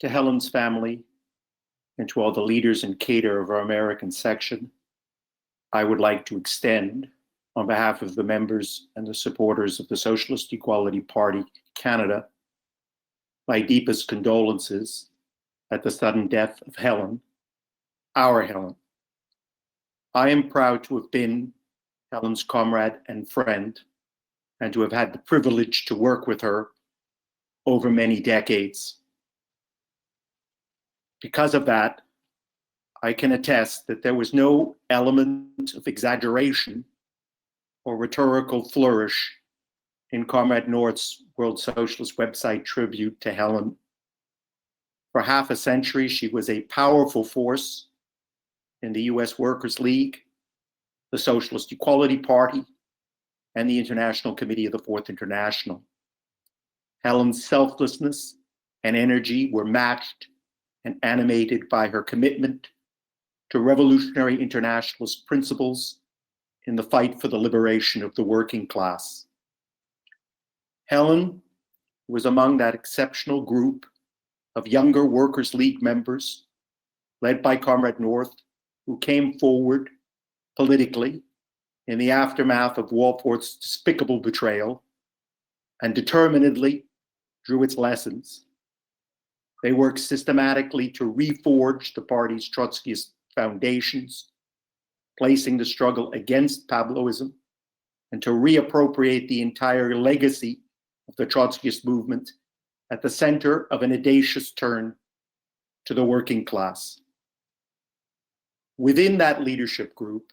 To Helen's family and to all the leaders and cadre of our American section, I would like to extend, on behalf of the members and the supporters of the Socialist Equality Party Canada, my deepest condolences at the sudden death of Helen, our Helen. I am proud to have been Helen's comrade and friend, and to have had the privilege to work with her over many decades. Because of that, I can attest that there was no element of exaggeration or rhetorical flourish in Comrade North's World Socialist website tribute to Helen. For half a century, she was a powerful force in the US Workers' League, the Socialist Equality Party, and the International Committee of the Fourth International. Helen's selflessness and energy were matched and animated by her commitment to revolutionary internationalist principles in the fight for the liberation of the working class. Helen was among that exceptional group of younger Workers' League members, led by Comrade North, who came forward politically in the aftermath of Walport's despicable betrayal and determinedly drew its lessons. They worked systematically to reforge the party's Trotskyist foundations, placing the struggle against Pabloism, and to reappropriate the entire legacy of the Trotskyist movement at the center of an audacious turn to the working class. Within that leadership group,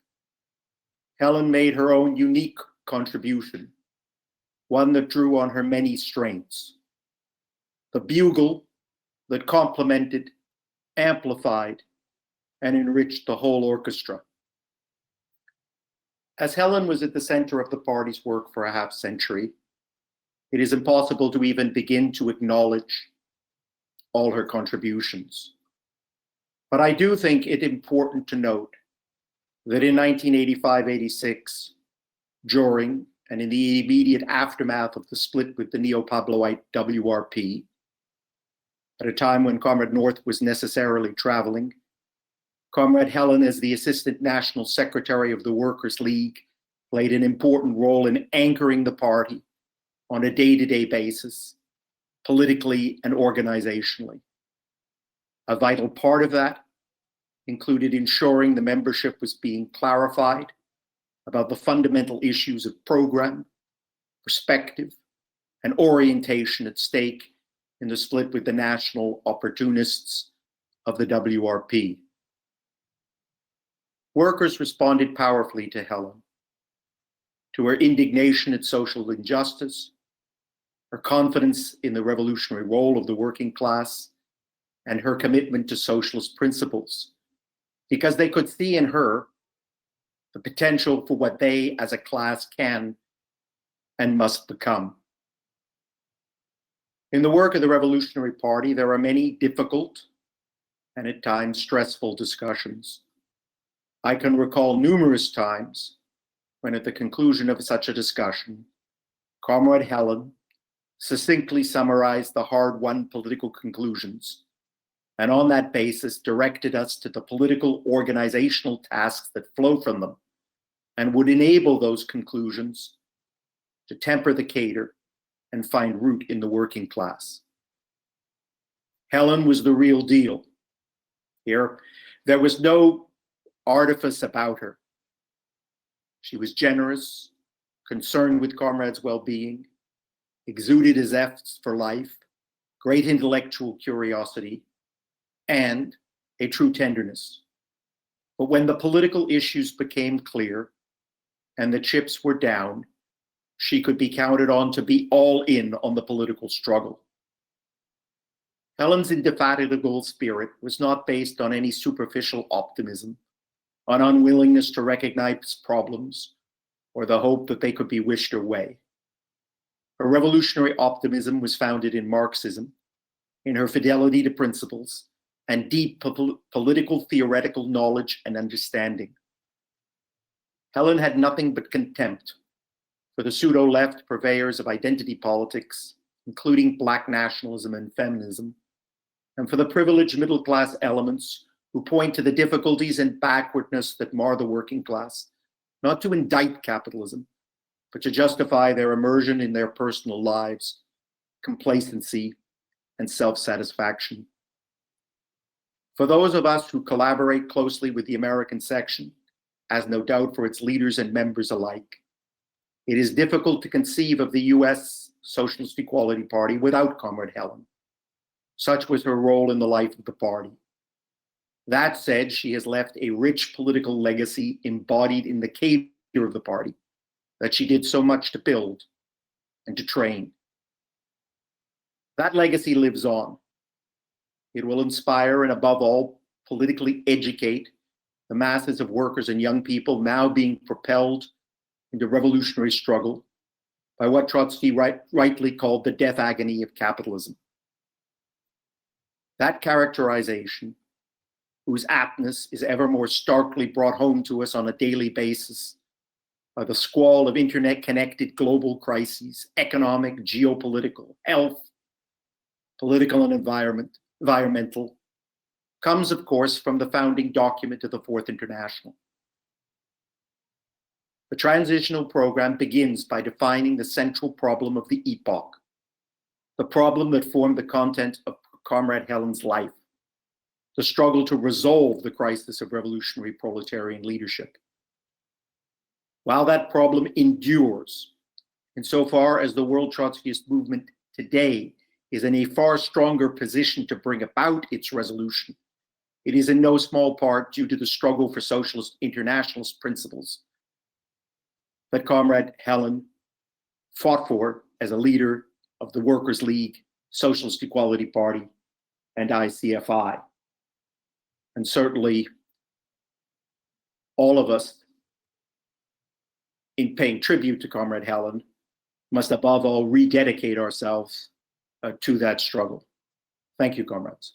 Helen made her own unique contribution, one that drew on her many strengths. The bugle that complemented, amplified, and enriched the whole orchestra. As Helen was at the center of the party's work for a half century, it is impossible to even begin to acknowledge all her contributions. But I do think it important to note that in 1985-86, during and in the immediate aftermath of the split with the neo-Pabloite WRP, at a time when Comrade North was necessarily traveling, Comrade Helen, as the Assistant National Secretary of the Workers' League, played an important role in anchoring the party on a day-to-day basis, politically and organizationally. A vital part of that included ensuring the membership was being clarified about the fundamental issues of program, perspective, and orientation at stake in the split with the national opportunists of the WRP. Workers responded powerfully to Helen, to her indignation at social injustice, her confidence in the revolutionary role of the working class, and her commitment to socialist principles, because they could see in her the potential for what they as a class can and must become. In the work of the Revolutionary Party, there are many difficult and at times stressful discussions. I can recall numerous times when at the conclusion of such a discussion, Comrade Helen succinctly summarized the hard-won political conclusions, and on that basis directed us to the political organizational tasks that flow from them, and would enable those conclusions to temper the cadre and find root in the working class. Helen was the real deal. Here, there was no artifice about her. She was generous, concerned with comrades' well-being, exuded a zest for life, great intellectual curiosity, and a true tenderness. But when the political issues became clear and the chips were down, she could be counted on to be all in on the political struggle. Helen's indefatigable spirit was not based on any superficial optimism, on unwillingness to recognize problems, or the hope that they could be wished away. Her revolutionary optimism was founded in Marxism, in her fidelity to principles, and deep political theoretical knowledge and understanding. Helen had nothing but contempt for the pseudo-left purveyors of identity politics, including Black nationalism and feminism, and for the privileged middle-class elements who point to the difficulties and backwardness that mar the working class, not to indict capitalism, but to justify their immersion in their personal lives, complacency, and self-satisfaction. For those of us who collaborate closely with the American section, as no doubt for its leaders and members alike, it is difficult to conceive of the US Socialist Equality Party without Comrade Helen. Such was her role in the life of the party. That said, she has left a rich political legacy embodied in the cadre of the party that she did so much to build and to train. That legacy lives on. It will inspire and, above all, politically educate the masses of workers and young people now being propelled into revolutionary struggle by what Trotsky rightly called the death agony of capitalism. That characterization, whose aptness is ever more starkly brought home to us on a daily basis by the squall of internet-connected global crises, economic, geopolitical, health, political, and environmental, comes, of course, from the founding document of the Fourth International. The transitional program begins by defining the central problem of the epoch, the problem that formed the content of Comrade Helen's life, the struggle to resolve the crisis of revolutionary proletarian leadership. While that problem endures, insofar as the World Trotskyist movement today is in a far stronger position to bring about its resolution, it is in no small part due to the struggle for socialist internationalist principles that Comrade Helen fought for as a leader of the Workers' League, Socialist Equality Party, and ICFI. And certainly all of us, in paying tribute to Comrade Helen, must above all rededicate ourselves to that struggle. Thank you, comrades.